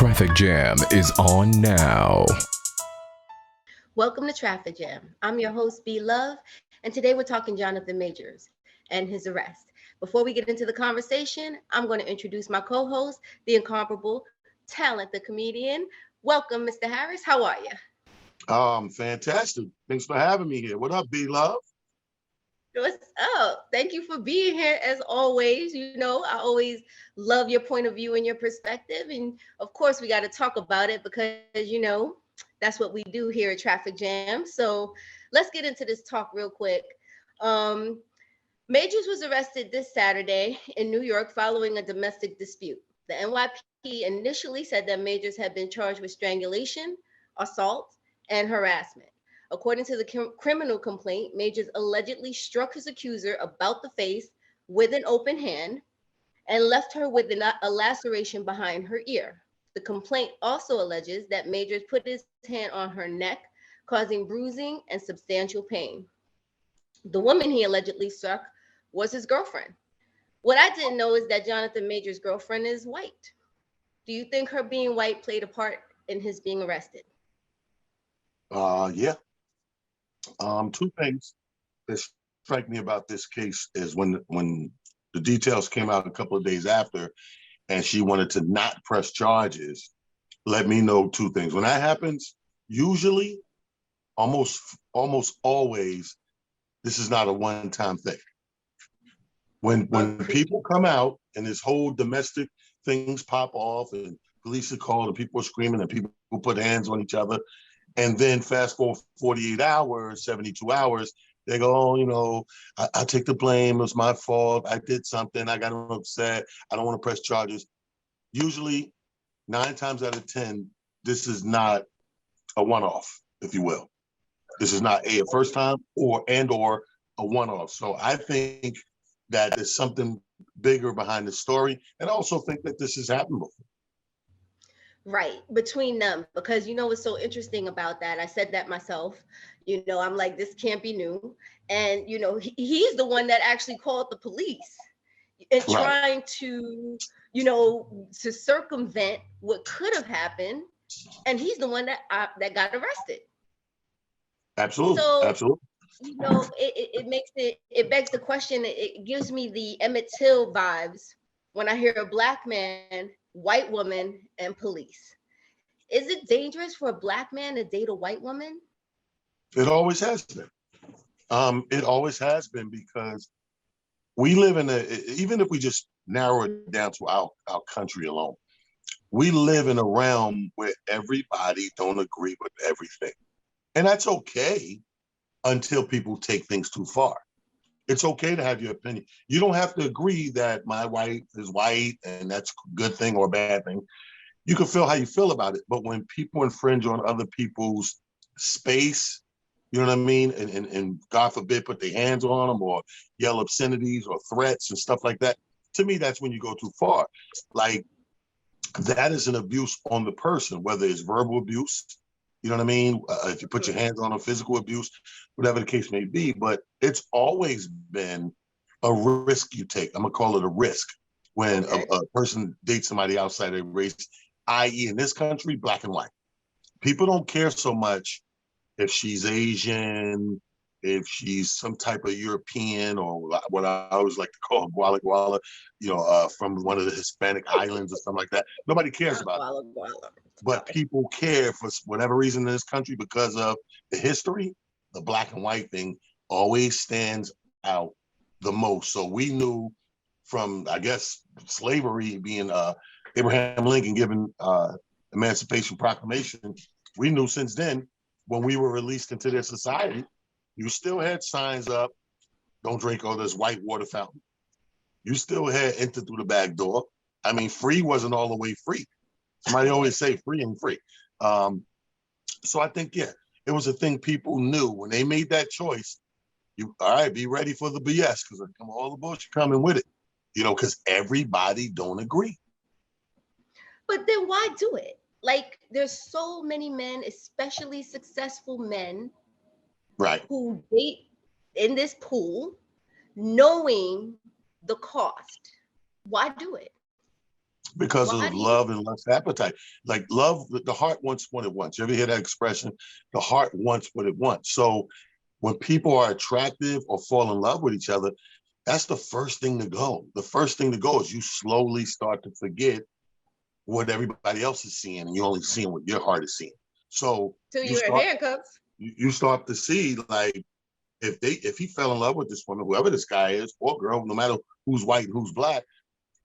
Traffic Jam is on now. Welcome to Traffic Jam. I'm your host, B Love, and today we're talking Jonathan Majors and his arrest. Before we get into the conversation, I'm going to introduce my co-host, the incomparable talent, the comedian. Welcome, Mr. Harris. How are you? Fantastic. Thanks for having me here. What up, B Love? What's up? Thank you for being here as always. I always love your point of view and your perspective. And of course, we got to talk about it because that's what we do here at Traffic Jam. So let's get into this talk real quick. Um, Majors was arrested this Saturday in New York following a domestic dispute. The NYPD initially said that Majors had been charged with strangulation, assault, and harassment. According to the criminal complaint, Majors allegedly struck his accuser about the face with an open hand and left her with a laceration behind her ear. The complaint also alleges that Majors put his hand on her neck, causing bruising and substantial pain. The woman he allegedly struck was his girlfriend. What I didn't know is that Jonathan Majors' girlfriend is white. Do you think her being white played a part in his being arrested? Yeah. Two things that strike me about this case is when the details came out a couple of days after, and she wanted to not press charges. Let me know two things. When that happens, usually, almost always, this is not a one-time thing. When people come out and this whole domestic things pop off and police are called and people are screaming and people put hands on each other, and then fast forward 48 hours, 72 hours, they go, oh, I take the blame. It was my fault. I did something. I got upset. I don't want to press charges. Usually, 9 times out of 10, this is not a one-off, if you will. This is not a first time or a one-off. So I think that there's something bigger behind the story. And I also think that this has happened before. Right, between them, because what's so interesting about that? I said that myself. I'm like, this can't be new. And he's the one that actually called the police and Right. trying to circumvent what could have happened. And he's the one that got arrested. Absolutely. So Absolutely. it begs the question. It gives me the Emmett Till vibes when I hear a black man, white woman, and police. Is it dangerous for a black man to date a white woman? It always has been. It always has been because we live even if we just narrow it down to our country alone, we live in a realm where everybody don't agree with everything. And that's okay until people take things too far. It's okay to have your opinion. You don't have to agree that my wife is white and that's a good thing or a bad thing. You can feel how you feel about it. But when people infringe on other people's space, you know what I mean? And God forbid, put their hands on them or yell obscenities or threats and stuff like that. To me, that's when you go too far. Like, that is an abuse on the person, whether it's verbal abuse, you know what I mean? If you put your hands on them, physical abuse, whatever the case may be. But it's always been a risk you take. I'm going to call it a risk when a person dates somebody outside their race, i.e. in this country, black and white. People don't care so much if she's Asian, if she's some type of European, or what I always like to call Guala Guala, from one of the Hispanic islands or something like that. Nobody cares about it. But people care for whatever reason in this country because of the history. The black and white thing always stands out the most. So we knew from, I guess, slavery being Abraham Lincoln given Emancipation Proclamation, we knew since then, when we were released into their society, you still had signs up, don't drink all this white water fountain. You still had enter through the back door. I mean, free wasn't all the way free. Somebody always say free ain't free. So I think, yeah, it was a thing people knew when they made that choice. All right, be ready for the BS because all the bullshit coming with it, because everybody don't agree. But then why do it? Like, there's so many men, especially successful men, right, who date in this pool knowing the cost. Why do it? because Why of do you? love and lust appetite. Like love, the heart wants what it wants. You ever hear that expression? The heart wants what it wants. So when people are attractive or fall in love with each other, that's the first thing to go. The first thing to go is you slowly start to forget what everybody else is seeing, and you're only seeing what your heart is seeing. So Till you you're in start handcuffs. you start to see, like, if he fell in love with this woman, whoever this guy is or girl, no matter who's white and who's black,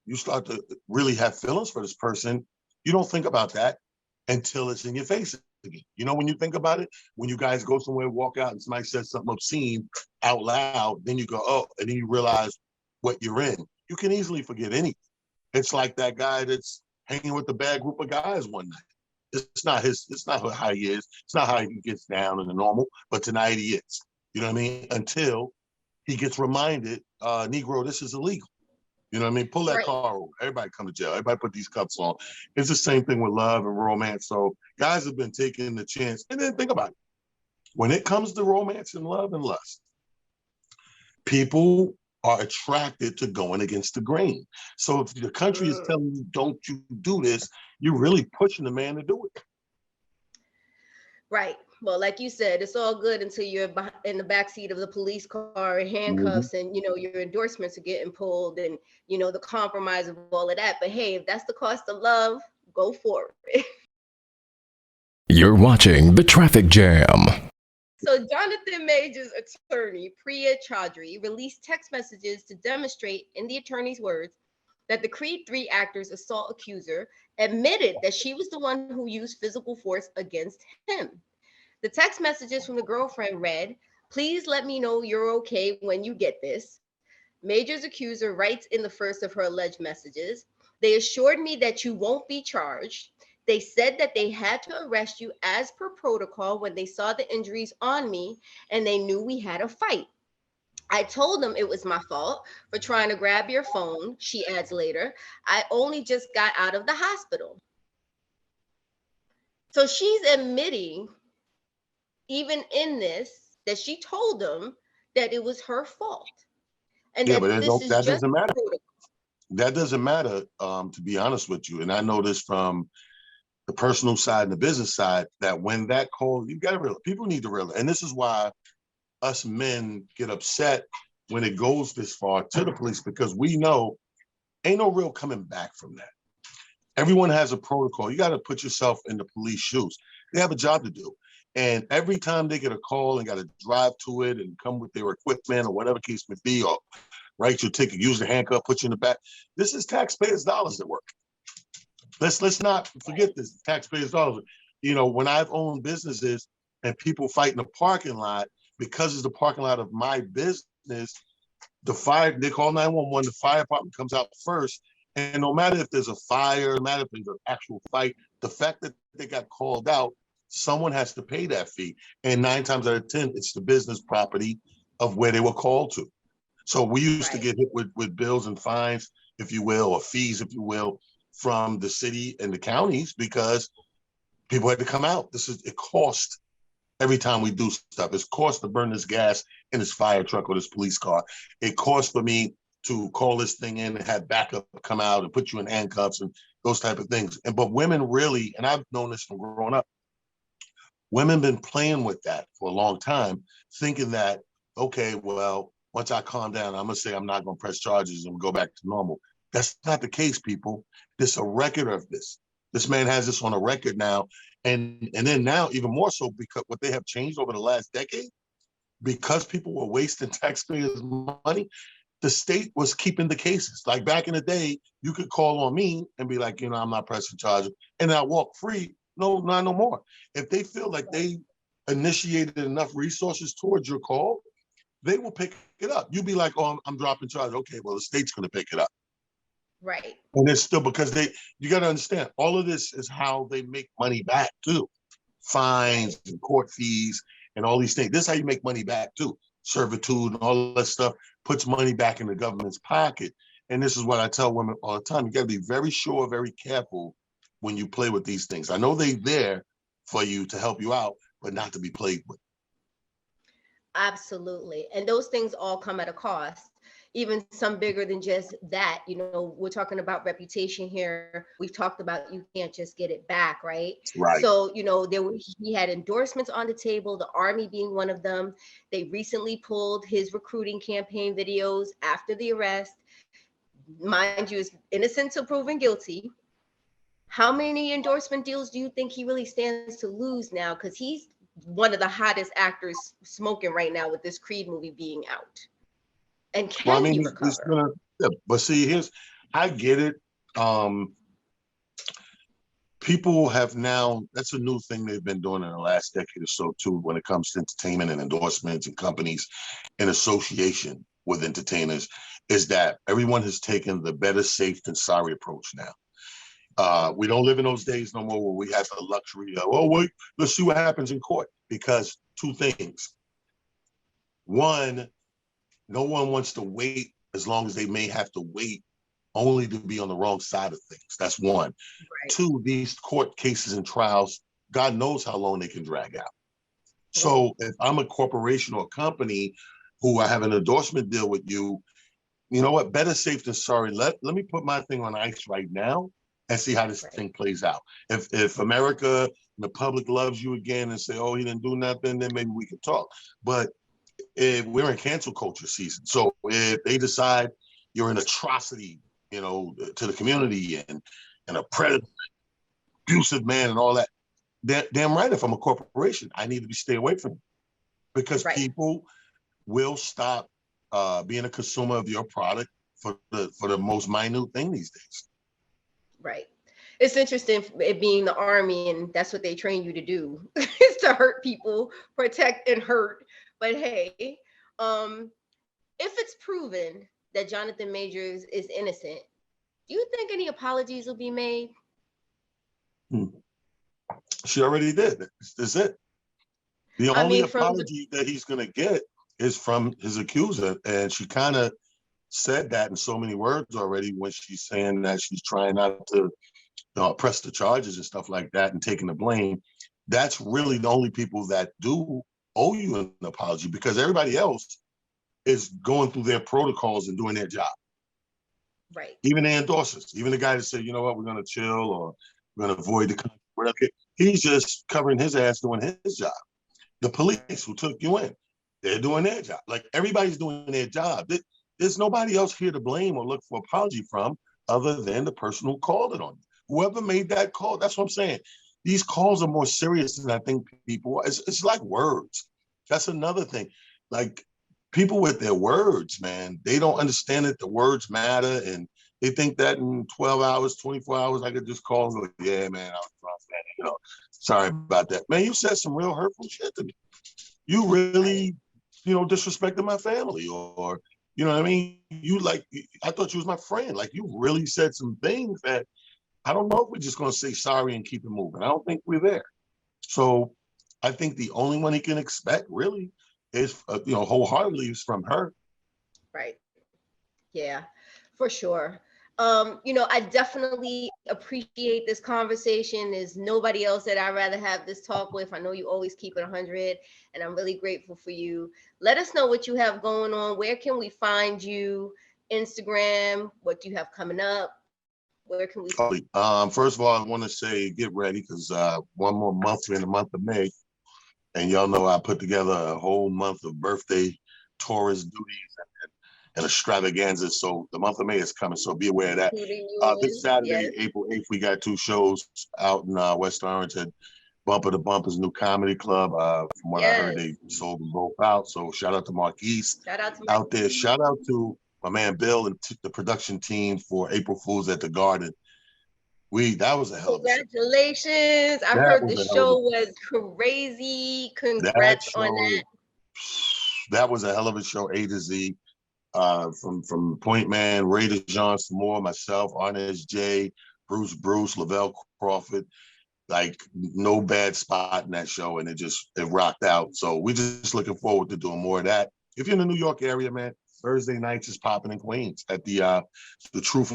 you start to really have feelings for this person. You don't think about that until it's in your face again. You know, when you think about it, when you guys go somewhere, walk out, and somebody says something obscene out loud, then you go, oh, and then you realize what you're in. You can easily forget anything. It's like that guy that's hanging with a bad group of guys one night. It's not how he is. It's not how he gets down in the normal, but tonight he is. You know what I mean? Until he gets reminded, Negro, this is illegal. You know what I mean? Pull that Right. car over. Everybody come to jail. Everybody put these cuffs on. It's the same thing with love and romance. So guys have been taking the chance. And then think about it. When it comes to romance and love and lust, people are attracted to going against the grain. So if the country is telling you, don't you do this, you're really pushing the man to do it. Right. Well, like you said, it's all good until you're in the backseat of the police car in Mm-hmm. handcuffs, and your endorsements are getting pulled, and the compromise of all of that. But hey, if that's the cost of love, go for it. You're watching The Traffic Jam. So Jonathan Major's attorney, Priya Chaudhry, released text messages to demonstrate, in the attorney's words, that the Creed 3 actor's assault accuser admitted that she was the one who used physical force against him. The text messages from the girlfriend read, "Please let me know you're okay when you get this." Major's accuser writes in the first of her alleged messages, "They assured me that you won't be charged. They said that they had to arrest you as per protocol when they saw the injuries on me and they knew we had a fight. I told them it was my fault for trying to grab your phone," she adds later. "I only just got out of the hospital." So she's admitting, even in this, that she told them that it was her fault and Yeah, but that this is that just doesn't matter. protocol. That doesn't matter, to be honest with you. And I know this from the personal side and the business side, that when that call, you got to realize, people need to realize, and this is why us men get upset when it goes this far to the police, because we know ain't no real coming back from that. Everyone has a protocol. You got to put yourself in the police shoes. They have a job to do. And every time they get a call and got to drive to it and come with their equipment or whatever case may be, or write your ticket, use the handcuff, put you in the back, this is taxpayers' dollars at work. Let's not forget this, taxpayers' dollars. You know, when I've owned businesses and people fight in the parking lot because it's the parking lot of my business, they call 911, the fire department comes out first. And no matter if there's a fire, no matter if there's an actual fight, the fact that they got called out, someone has to pay that fee. And 9 times out of 10, it's the business property of where they were called to. So we used to Right. get hit with bills and fines, if you will, or fees, if you will, from the city and the counties because people had to come out. It cost every time we do stuff. It's cost to burn this gas in this fire truck or this police car. It costs for me to call this thing in and have backup come out and put you in handcuffs and those type of things. But women really, and I've known this from growing up, women been playing with that for a long time, thinking that, okay, well, once I calm down, I'm gonna say I'm not gonna press charges and go back to normal. That's not the case, people. There's a record of this. This man has this on a record now, and then now even more so because what they have changed over the last decade, because people were wasting taxpayers' money, the state was keeping the cases. Like back in the day, you could call on me and be like, I'm not pressing charges, and I walk free. No, not no more. If they feel like they initiated enough resources towards your call, they will pick it up. You'd be like, oh, I'm dropping charges. Okay, well, the state's going to pick it up. Right. And it's still because you got to understand, all of this is how they make money back too. Fines and court fees and all these things. This is how you make money back too. Servitude and all that stuff puts money back in the government's pocket. And this is what I tell women all the time. You got to be very sure, very careful when you play with these things. I know they're there for you to help you out, but not to be played with. Absolutely. And those things all come at a cost. even some bigger than just that. You know, we're talking about reputation here. We've talked about you can't just get it back, right? Right. So, you know, he had endorsements on the table, the Army being one of them. They recently pulled his recruiting campaign videos after the arrest. Mind you, is innocent till proven guilty. How many endorsement deals do you think he really stands to lose now? Because he's one of the hottest actors smoking right now with this Creed movie being out. And Well, I can mean, he he's recover? gonna, yeah, but see, I get it. People have now, that's a new thing they've been doing in the last decade or so too, when it comes to entertainment and endorsements and companies in association with entertainers, is that everyone has taken the better safe than sorry approach now. We don't live in those days no more where we have the luxury of, oh, wait, let's see what happens in court. Because two things. One, no one wants to wait as long as they may have to wait only to be on the wrong side of things. That's one. Right. Two, these court cases and trials, God knows how long they can drag out. Right. So if I'm a corporation or a company who I have an endorsement deal with you, you know what? Better safe than sorry. Let me put my thing on ice right now and see how this Right. thing plays out. If America, the public loves you again and say, oh, he didn't do nothing, then maybe we can talk. But if we're in cancel culture season, so if they decide you're an atrocity, you know, to the community and a predator, abusive man and all that, damn right. If I'm a corporation, I need to stay away from it because Right. people will stop being a consumer of your product for the most minute thing these days. Right. It's interesting it being the Army, and that's what they train you to do is to hurt people, protect and hurt. But hey, if it's proven that Jonathan Majors is innocent, do you think any apologies will be made? She already did. That's it. The I only mean, from the apology that he's going to get is from his accuser. And she kind of said that in so many words already when she's saying that she's trying not to press the charges and stuff like that and taking the blame. That's really the only people that do owe you an apology because everybody else is going through their protocols and doing their job. right. Even the endorsers, even the guy that said, you know what, we're going to chill or we're going to avoid the conflict. Okay. He's just covering his ass doing his job. The police who took you in, they're doing their job. Like everybody's doing their job. There's nobody else here to blame or look for apology from other than the person who called it on you. Whoever made that call, that's what I'm saying. These calls are more serious than I think people. It's like words. That's another thing. Like people with their words, man, they don't understand that the words matter, and they think that in 12 hours, 24 hours, I could just call and go, yeah, man, I was drunk, man. You know, sorry about that, man. You said some real hurtful shit to me. You really, you know, disrespected my family, or you know what I mean. You like, I thought you was my friend. Like you really said some things that I don't know if we're just going to say sorry and keep it moving. I don't think we're there. So I think the only one he can expect really is, you know, wholeheartedly is from her. Right. Yeah, for sure. You know, I definitely appreciate this conversation. There's nobody else that I'd rather have this talk with. I know you always keep it 100, and I'm really grateful for you. Let us know what you have going on. Where can we find you? Instagram, what do you have coming up? Where can we First of all, I want to say get ready because one more month, we're in the month of May, and y'all know I put together a whole month of birthday tourist duties and extravaganzas. So the month of May is coming, so be aware of that. including you This in? Saturday, Yes. April 8th, we got 2 shows out in West Orange at Bumper to Bumper's new comedy club. From what I heard, Yes. they sold them both out. So shout out to Marquise Shout out to out there. Mike. Shout out to my man Bill and the production team for April Fools at the Garden. That was a hell of a show. Congratulations. I That heard was the a hell of a show was crazy. that Congrats on show. that. That was a hell of a show, A to Z. From Point Man, Ray DeJean, Samore, myself, Arnez J, Bruce, Lavelle Crawford. Like no bad spot in that show, and it rocked out. So we're just looking forward to doing more of that. If you're in the New York area, man, Thursday nights is popping in Queens at the Truth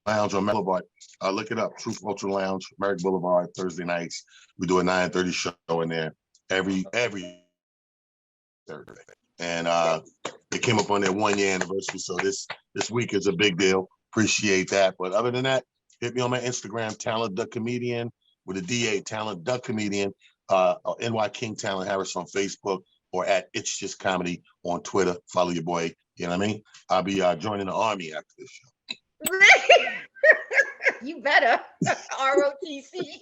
Lounge on Boulevard. Look it up, Truth Ultra Lounge, Merrick Boulevard, Thursday nights. We do a 9:30 show in there every Thursday. And They came up on their 1-year anniversary, so this week is a big deal. Appreciate that. But other than that, hit me on my Instagram, Talent the Comedian with a DA, Talent the Comedian, NY King Talent Harris on Facebook, or at It's Just Comedy on Twitter. Follow your boy. You know what I mean? I'll be joining the army after this show. You better. ROTC.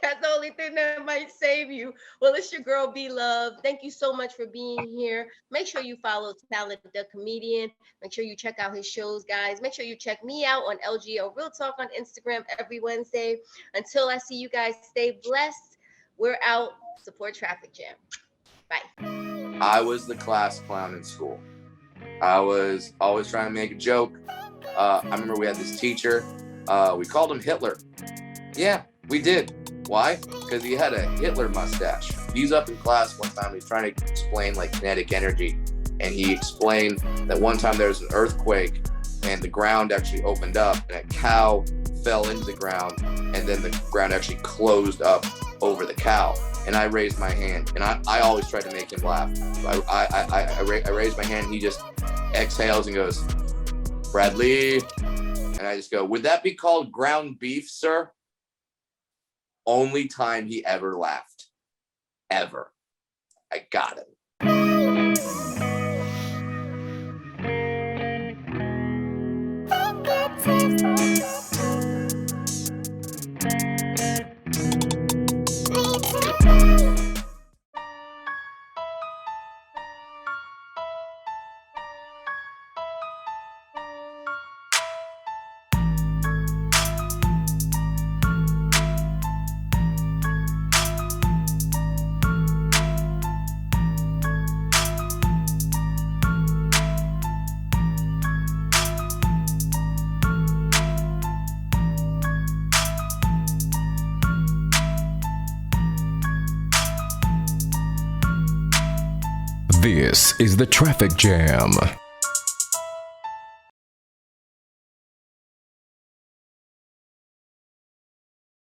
That's the only thing that might save you. Well, it's your girl, B Love. Thank you so much for being here. Make sure you follow Talent the Comedian. Make sure you check out his shows, guys. Make sure you check me out on LGO Real Talk on Instagram every Wednesday. Until I see you guys, stay blessed. We're out. Support Traffic Jam. Bye. I was the class clown in school. I was always trying to make a joke. I remember we had this teacher. We called him Hitler. Yeah, we did. Why? Because he had a Hitler mustache. He's up in class one time. He's trying to explain like kinetic energy. And he explained that one time there was an earthquake and the ground actually opened up and a cow fell into the ground and then the ground actually closed up over the cow. And I raised my hand, and I always try to make him laugh. So I raised my hand, and he just exhales and goes, Bradley. And I just go, would that be called ground beef, sir? Only time he ever laughed. Ever. I got him. This is the Traffic Jam.